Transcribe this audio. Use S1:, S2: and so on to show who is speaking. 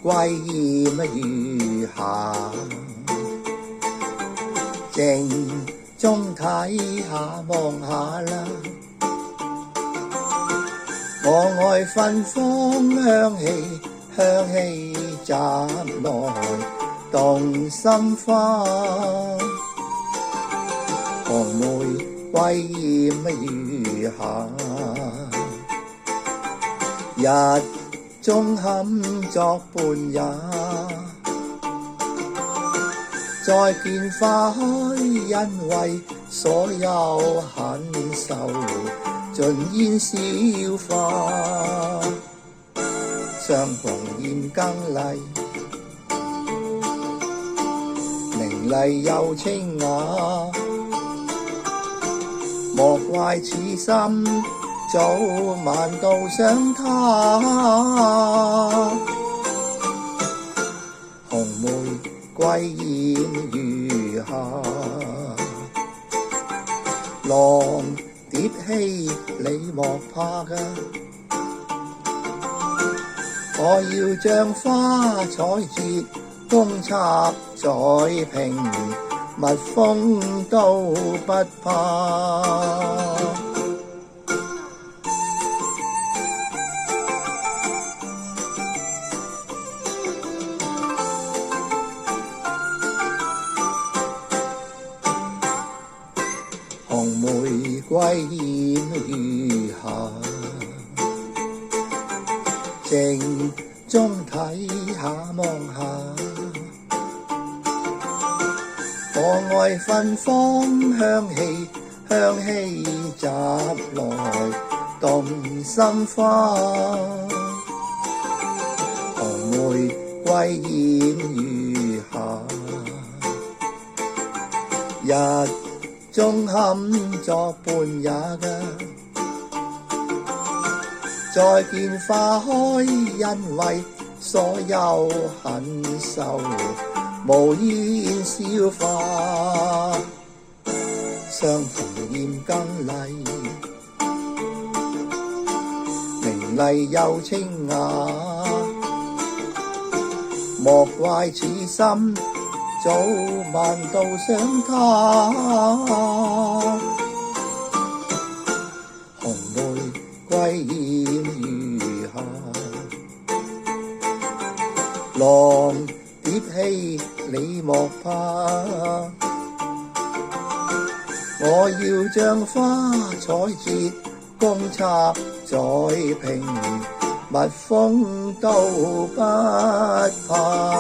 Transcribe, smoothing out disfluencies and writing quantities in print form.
S1: 歸艷餘下，靜中睇下望下啦。我愛芬芳香氣，香氣襲來動心花。紅玫瑰艷餘下，日中堪作伴也。再見花開，因為所有很愁盡煙消化。相逢現更麗，明麗又清雅。莫怪此心早晚都想他。紅玫瑰艷餘下，浪蝶戲你莫怕㗎。我要將花彩節供插在瓶，蜜蜂都不怕。紅玫瑰艷餘下，靜中睇下望下。我愛芬芳香氣，香氣襲來動心花。紅玫瑰艷餘下，日中堪作伴也㗎。再見花開，因為所有很愁無煙消化。相逢現更麗，明麗又清雅。莫怪此心早晚都想他。紅玫瑰艷餘下，浪蝶戲你莫怕。我要將花彩節供插在瓶，蜜蜂都不怕。